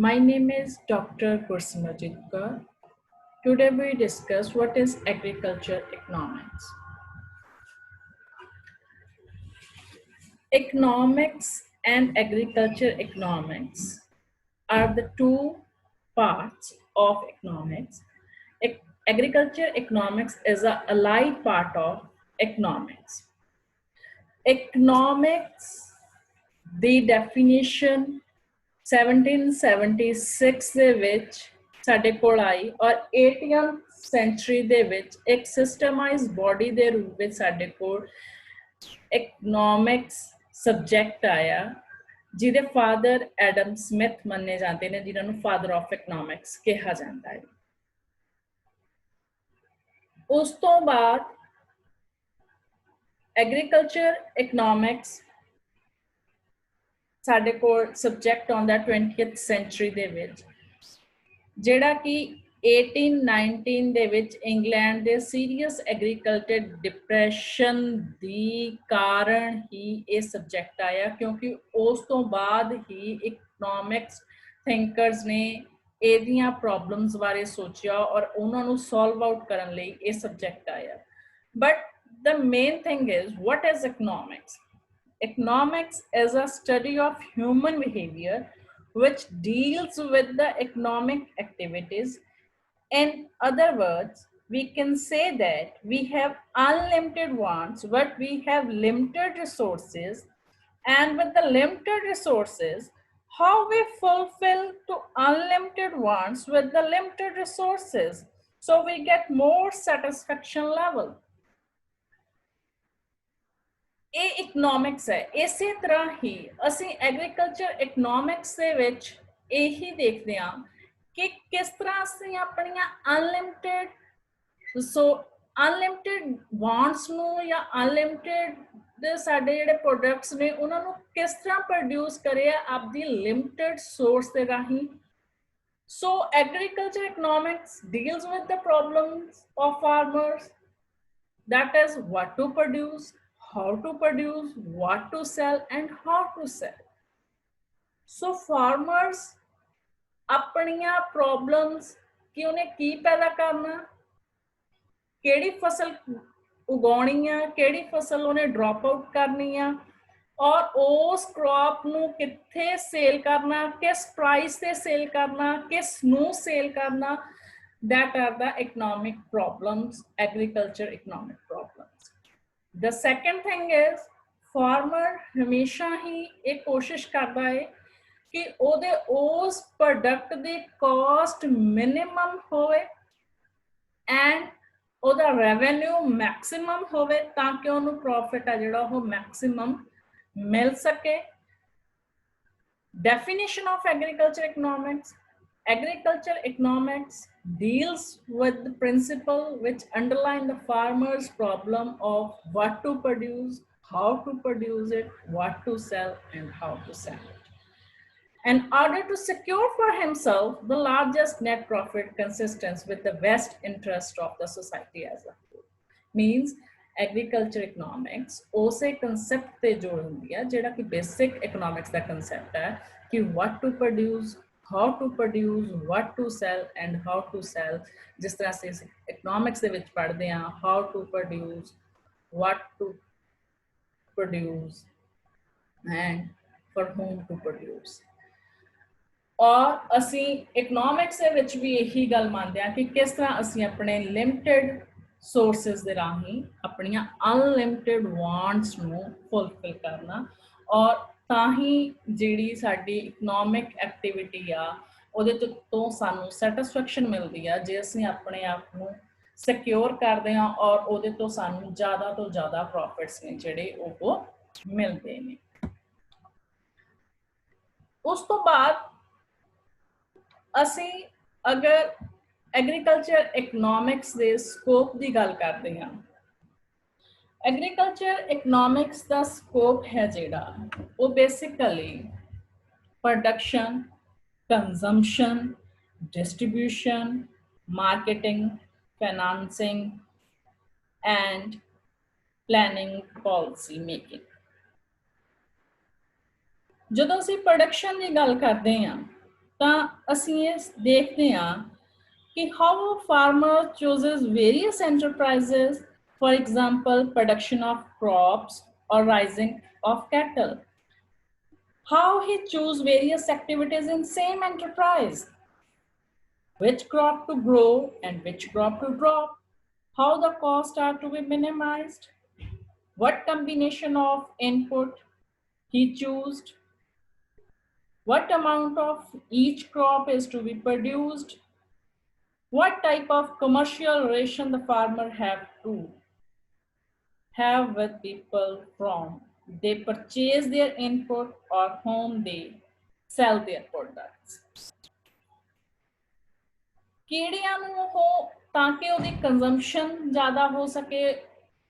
My name is Dr. Kursimajit Kaur. Today we discuss what is agriculture economics. Economics and agriculture economics are the two parts of economics. Agriculture economics is an allied part of economics. Economics, the definition 1776 ਦੇ ਵਿੱਚ ਸਾਡੇ ਕੋਲ ਆਈ ਔਰ 18th sanctuary ਦੇ ਵਿੱਚ ਇੱਕ ਸਿਸਟਮਾਈਜ਼ਡ body ਦੇ ਰੂਪ ਵਿੱਚ ਸਾਡੇ ਕੋਲ ਇਕਨੋਮਿਕਸ ਸਬਜੈਕਟ ਆਇਆ ਜਿਹਦੇ ਫਾਦਰ ਐਡਮ ਸਮਿਥ ਮੰਨੇ ਜਾਂਦੇ ਨੇ ਜਿਨ੍ਹਾਂ ਨੂੰ ਫਾਦਰ ਆਫ ਇਕਨੋਮਿਕਸ ਕਿਹਾ ਜਾਂਦਾ ਹੈ। ਉਸ ਤੋਂ ਬਾਅਦ ਐਗਰੀਕਲਚਰ ਇਕਨੋਮਿਕਸ ਸਾਡੇ ਕੋਲ ਸਬਜੈਕਟ ਆਉਂਦਾ 20th ਸੈਂਚਰੀ ਦੇ ਵਿੱਚ ਜਿਹੜਾ ਕਿ 1819 ਦੇ ਵਿੱਚ ਇੰਗਲੈਂਡ ਦੇ ਸੀਰੀਅਸ ਐਗਰੀਕਲਚਰ ਡਿਪਰੈਸ਼ਨ ਦੀ ਕਾਰਨ ਹੀ ਇਹ ਸਬਜੈਕਟ ਆਇਆ ਕਿਉਂਕਿ ਉਸ ਤੋਂ ਬਾਅਦ ਹੀ ਇਕਨੋਮਿਕਸ ਥਿੰਕਰਸ ਨੇ ਇਹਦੀਆਂ ਪ੍ਰੋਬਲਮਸ ਬਾਰੇ ਸੋਚਿਆ ਔਰ ਉਹਨਾਂ ਨੂੰ ਸੋਲਵ ਆਊਟ ਕਰਨ ਲਈ ਇਹ ਸਬਜੈਕਟ ਆਇਆ। But the main thing is, what is economics? Economics is a study of human behavior which deals with the economic activities. In other words, we can say that we have unlimited wants, but we have limited resources. And with the limited resources, how we fulfill to unlimited wants with the limited resources, so we get more satisfaction level. ਇਹ economics ਹੈ। ਇਸੇ ਤਰ੍ਹਾਂ ਹੀ ਅਸੀਂ agriculture economics ਦੇ ਵਿੱਚ ਇਹੀ ਦੇਖਦੇ ਹਾਂ ਕਿ ਕਿਸ ਤਰ੍ਹਾਂ ਅਸੀਂ ਆਪਣੀਆਂ ਅਨਲਿਮਿਟਿਡ ਵਾਂਟਸ ਨੂੰ ਜਾਂ ਅਨਲਿਮਿਟਿਡ ਦੇ ਸਾਡੇ ਜਿਹੜੇ ਪ੍ਰੋਡਕਟਸ ਨੇ ਉਹਨਾਂ ਨੂੰ ਕਿਸ ਤਰ੍ਹਾਂ ਪ੍ਰੋਡਿਊਸ ਕਰਿਆ ਆਪਦੀ ਲਿਮਿਟਿਡ ਸੋਰਸ ਦੇ ਰਾਹੀਂ। So agriculture economics deals with the problems of farmers, that is what to produce, how to produce, what to sell, and how to sell. So farmers ਆਪਣੀਆਂ problems ਕਿ ਉਹਨੇ ਕੀ ਪੈਦਾ ਕਰਨਾ, ਕਿਹੜੀ ਫਸਲ ਉਗਾਉਣੀ ਆ, ਕਿਹੜੀ ਫਸਲ ਉਹਨੇ ਡ੍ਰੌਪ ਆਊਟ ਕਰਨੀ ਆ ਔਰ ਉਸ ਕ੍ਰੌਪ ਨੂੰ ਕਿੱਥੇ ਸੇਲ ਕਰਨਾ, ਕਿਸ ਪ੍ਰਾਈਸ ਤੇ ਸੇਲ ਕਰਨਾ, ਕਿਸ ਨੂੰ ਸੇਲ ਕਰਨਾ, that are the economic problems, agriculture economic problems. The second thing is farmer ਹਮੇਸ਼ਾ ਹੀ ਇਹ ਕੋਸ਼ਿਸ਼ ਕਰਦਾ ਹੈ ਕਿ ਉਹਦੇ ਉਸ ਪ੍ਰੋਡਕਟ ਦੀ ਕਾਸਟ ਮਿਨੀਮਮ ਹੋਵੇ ਐਂਡ ਉਹਦਾ ਰੈਵਨਿਊ ਮੈਕਸਿਮਮ ਹੋਵੇ ਤਾਂ ਕਿ ਉਹਨੂੰ ਪ੍ਰੋਫਿਟ ਆ ਜਿਹੜਾ ਉਹ ਮੈਕਸਿਮਮ ਮਿਲ ਸਕੇ। Definition of agriculture economics. Agriculture economics deals with the principle which underline the farmer's problem of what to produce, how to produce it, what to sell, and how to sell it. In order to secure for himself the largest net profit consistent with the best interest of the society as a whole. Means agriculture economics ਉਸੇ concept ਤੇ ਜੋੜ ਹੁੰਦੀ ਹੈ ਜਿਹੜਾ ਕਿ basic economics ਦਾ concept ਹੈ ਕਿ what to produce, how to produce, what to sell, and how to sell. ਜਿਸ ਤਰ੍ਹਾਂ ਅਸੀਂ economics ਦੇ ਵਿੱਚ ਪੜ੍ਹਦੇ ਹਾਂ how to produce, what to produce, and for whom to produce. ਔਰ ਅਸੀਂ economics ਦੇ ਵਿੱਚ ਵੀ ਇਹੀ ਗੱਲ ਮੰਨਦੇ ਹਾਂ ਕਿ ਕਿਸ ਤਰ੍ਹਾਂ ਅਸੀਂ ਆਪਣੇ limited sources ਦੇ ਰਾਹੀਂ ਆਪਣੀਆਂ unlimited wants ਨੂੰ fulfill ਕਰਨਾ ਔਰ ਤਾਂ ਹੀ ਜਿਹੜੀ ਸਾਡੀ ਇਕਨੋਮਿਕ ਐਕਟੀਵਿਟੀ ਆ ਉਹਦੇ ਤੋਂ ਸਾਨੂੰ ਸੈਟਿਸਫੈਕਸ਼ਨ ਮਿਲਦੀ ਆ ਜੇ ਅਸੀਂ ਆਪਣੇ ਆਪ ਨੂੰ ਸਿਕਿਉਰ ਕਰਦੇ ਹਾਂ ਔਰ ਉਹਦੇ ਤੋਂ ਸਾਨੂੰ ਜ਼ਿਆਦਾ ਤੋਂ ਜ਼ਿਆਦਾ ਪ੍ਰੋਫਿਟਸ ਨੇ ਜਿਹੜੇ ਉਹ ਮਿਲਦੇ ਨੇ। ਉਸ ਤੋਂ ਬਾਅਦ ਅਸੀਂ ਅਗਰ ਐਗਰੀਕਲਚਰ ਇਕਨੋਮਿਕਸ ਦੇ ਸਕੋਪ ਦੀ ਗੱਲ ਕਰਦੇ ਹਾਂ Agriculture economics ਦਾ scope ਹੈ ਜਿਹੜਾ ਉਹ basically production, consumption, distribution, marketing, financing, and planning policy making. ਜਦੋਂ ਅਸੀਂ production ਦੀ ਗੱਲ ਕਰਦੇ ਹਾਂ ਤਾਂ ਅਸੀਂ ਇਹ ਦੇਖਦੇ ਹਾਂ कि how a farmer chooses various enterprises, for example, production of crops or raising of cattle. How he choose various activities in same enterprise, which crop to grow and which crop to drop, how the costs are to be minimized, what combination of input he chose, what amount of each crop is to be produced, what type of commercial relation the farmer have with people from they purchase their input or whom they sell their products. ਕਿਹੜਿਆਂ ਨੂੰ ਉਹ ਤਾਂ ਕਿ ਉਹਦੀ consumption ਜ਼ਿਆਦਾ ਹੋ ਸਕੇ,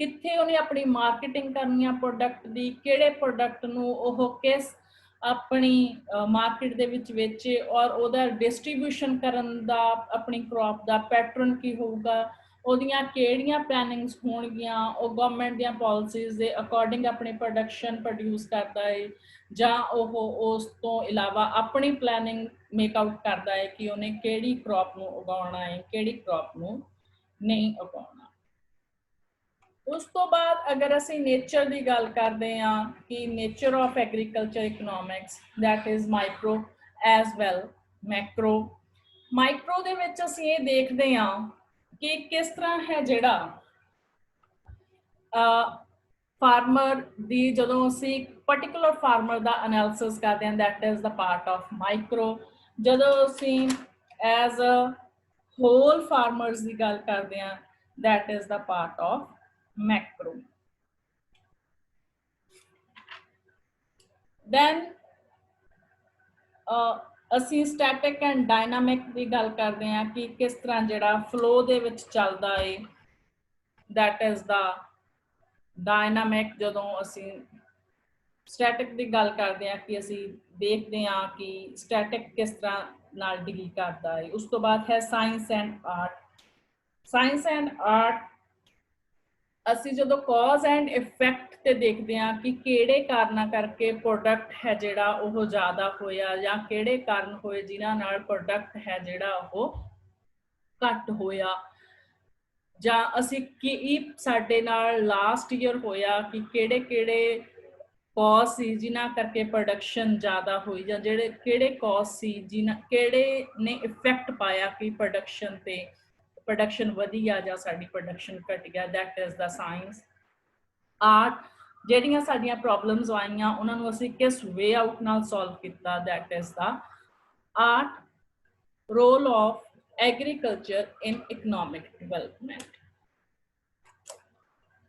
ਕਿੱਥੇ ਉਹਨੇ ਆਪਣੀ ਮਾਰਕੀਟਿੰਗ ਕਰਨੀ ਆ ਪ੍ਰੋਡਕਟ ਦੀ, ਕਿਹੜੇ ਪ੍ਰੋਡਕਟ ਨੂੰ ਉਹ ਕਿਸ ਆਪਣੀ ਮਾਰਕੀਟ ਦੇ ਵਿੱਚ ਵੇਚੇ ਔਰ ਉਹਦਾ ਡਿਸਟ੍ਰੀਬਿਊਸ਼ਨ ਕਰਨ ਦਾ ਆਪਣੀ ਕ੍ਰੌਪ ਦਾ ਪੈਟਰਨ ਕੀ ਹੋਊਗਾ, ਉਹਦੀਆਂ ਕਿਹੜੀਆਂ ਪਲੈਨਿੰਗਸ ਹੋਣਗੀਆਂ, ਉਹ ਗਵਰਨਮੈਂਟ ਦੀਆਂ ਪਾਲਿਸੀਜ਼ ਦੇ ਅਕੋਰਡਿੰਗ ਆਪਣੀ ਪ੍ਰੋਡਕਸ਼ਨ ਪ੍ਰੋਡਿਊਸ ਕਰਦਾ ਹੈ ਜਾਂ ਉਹ ਉਸ ਤੋਂ ਇਲਾਵਾ ਆਪਣੀ ਪਲੈਨਿੰਗ ਮੇਕ ਆਊਟ ਕਰਦਾ ਹੈ ਕਿ ਉਹਨੇ ਕਿਹੜੀ ਕ੍ਰੌਪ ਨੂੰ ਉਗਾਉਣਾ ਹੈ, ਕਿਹੜੀ ਕ੍ਰੌਪ ਨੂੰ ਨਹੀਂ ਉਗਾਉਣਾ। ਉਸ ਤੋਂ ਬਾਅਦ ਅਗਰ ਅਸੀਂ ਨੇਚਰ ਦੀ ਗੱਲ ਕਰਦੇ ਹਾਂ ਕਿ nature of agriculture economics, that is micro as well Macro. Micro ਦੇ ਵਿੱਚ ਅਸੀਂ ਇਹ ਦੇਖਦੇ ਹਾਂ ਕਿ ਕਿਸ ਤਰ੍ਹਾਂ ਹੈ ਜਿਹੜਾ ਫਾਰਮਰ ਦੀ, ਜਦੋਂ ਅਸੀਂ ਪਰਟੀਕੂਲਰ ਫਾਰਮਰ ਦਾ ਐਨਾਲਿਸਿਸ ਕਰਦੇ ਹਾਂ, that is the part of micro. ਜਦੋਂ ਅਸੀਂ ਐਜ਼ ਅ ਹੋਲ ਫਾਰਮਰਸ ਦੀ ਗੱਲ ਕਰਦੇ ਹਾਂ, that is the part of macro. Then ਅਸੀਂ ਸਟੈਟਿਕ ਐਂਡ ਡਾਇਨਾਮਿਕ ਦੀ ਗੱਲ ਕਰਦੇ ਹਾਂ ਕਿ ਕਿਸ ਤਰ੍ਹਾਂ ਜਿਹੜਾ ਫਲੋ ਦੇ ਵਿੱਚ ਚੱਲਦਾ ਹੈ, ਦੈਟ ਇਜ਼ ਦਾ ਡਾਇਨਾਮਿਕ। ਜਦੋਂ ਅਸੀਂ ਸਟੈਟਿਕ ਦੀ ਗੱਲ ਕਰਦੇ ਹਾਂ ਕਿ ਅਸੀਂ ਦੇਖਦੇ ਹਾਂ ਕਿ ਸਟੈਟਿਕ ਕਿਸ ਤਰ੍ਹਾਂ ਨਾਲ ਡੀਲ ਕਰਦਾ ਹੈ। ਉਸ ਤੋਂ ਬਾਅਦ ਹੈ science and art. Science and art ਅਸੀਂ ਜਦੋਂ ਕਾਜ਼ ਐਂਡ ਇਫੈਕਟ ਤੇ ਦੇਖਦੇ ਹਾਂ ਕਿ ਕਿਹੜੇ ਕਾਰਨਾਂ ਕਰਕੇ ਪ੍ਰੋਡਕਟ ਹੈ ਜਿਹੜਾ ਉਹ ਜ਼ਿਆਦਾ ਹੋਇਆ ਜਾਂ ਕਿਹੜੇ ਕਾਰਨ ਹੋਏ ਜਿਨ੍ਹਾਂ ਨਾਲ ਪ੍ਰੋਡਕਟ ਹੈ ਜਿਹੜਾ ਉਹ ਘੱਟ ਹੋਇਆ, ਜਾਂ ਅਸੀਂ ਕੀ ਸਾਡੇ ਨਾਲ ਲਾਸਟ ਈਅਰ ਹੋਇਆ ਕਿ ਕਿਹੜੇ ਕਿਹੜੇ ਕੌਜ਼ ਸੀ ਜਿਨ੍ਹਾਂ ਕਰਕੇ ਪ੍ਰੋਡਕਸ਼ਨ ਜ਼ਿਆਦਾ ਹੋਈ, ਜਾਂ ਜਿਹੜੇ ਕਿਹੜੇ ਕੌਜ਼ ਸੀ ਜਿਨ੍ਹਾਂ ਕਿਹੜੇ ਨੇ ਇਫੈਕਟ ਪਾਇਆ ਕਿ ਪ੍ਰੋਡਕਸ਼ਨ ਤੇ ਪ੍ਰੋਡਕਸ਼ਨ ਵਧੀਆ ਜਾਂ ਸਾਡੀ ਪ੍ਰੋਡਕਸ਼ਨ ਘਟ ਗਿਆ, that is the science. Art ਜਿਹੜੀਆਂ ਸਾਡੀਆਂ ਪ੍ਰੋਬਲਮਸ ਆਈਆਂ ਉਹਨਾਂ ਨੂੰ ਅਸੀਂ ਕਿਸ ਵੇ ਆਊਟ ਨਾਲ ਸੋਲਵ ਕੀਤਾ, that is the art. Role of agriculture in economic development.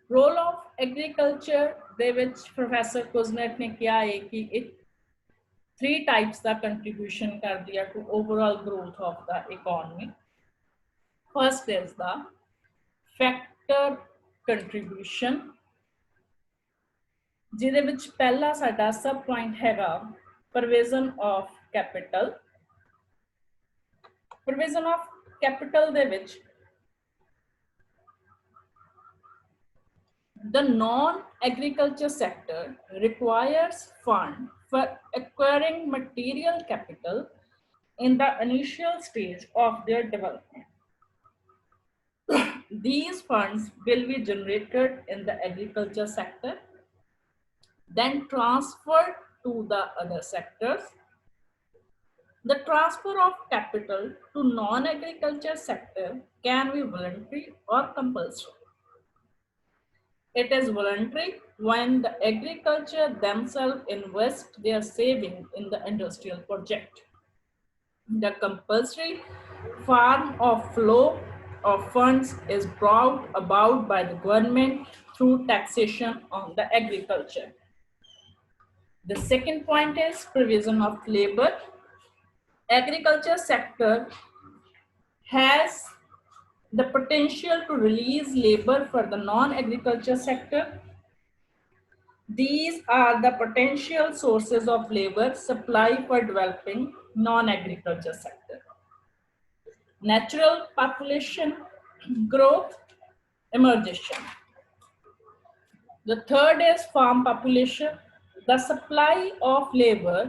Role of agriculture ਦੇ ਵਿੱਚ ਪ੍ਰੋਫੈਸਰ ਕੁਜ਼ਨੈਟ ਨੇ ਕਿਹਾ ਹੈ ਕਿ ਇਹ 3 ਟਾਈਪਸ ਦਾ ਕੰਟਰੀਬਿਊਸ਼ਨ ਕਰਦੀ ਹੈ to overall growth of the economy. First is the factor contribution, ਜਿਹਦੇ ਵਿੱਚ ਪਹਿਲਾ ਸਾਡਾ ਸਬ ਪੁਆਇੰਟ ਹੈਗਾ provision of capital। provision of capital ਦੇ ਵਿੱਚ the non-agriculture sector requires fund for acquiring material capital in the initial stage of their development. These funds will be generated in the agriculture sector, then transferred to the other sectors. The transfer of capital to non-agriculture sector can be voluntary or compulsory. It is voluntary when the agriculture themselves invest their saving in the industrial project. The compulsory form of flow of funds is brought about by the government through taxation on the agriculture. The second point is provision of labor. Agriculture sector has the potential to release labor for the non-agriculture sector. These are the potential sources of labor supply for developing non-agriculture sector. Natural population growth, emergence. The third is farm population. The supply of labor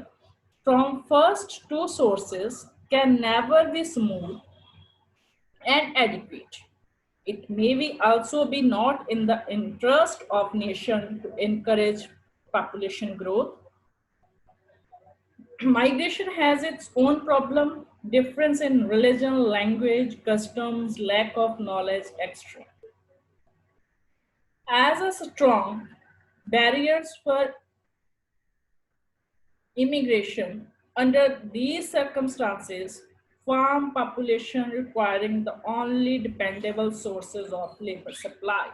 from first two sources can never be smooth and adequate. It may be also be not in the interest of nation to encourage population growth. Migration has its own problem, difference in religion, language, customs, lack of knowledge, etc. As a strong barriers for immigration, under these circumstances, farm population requiring the only dependable sources of labor supply.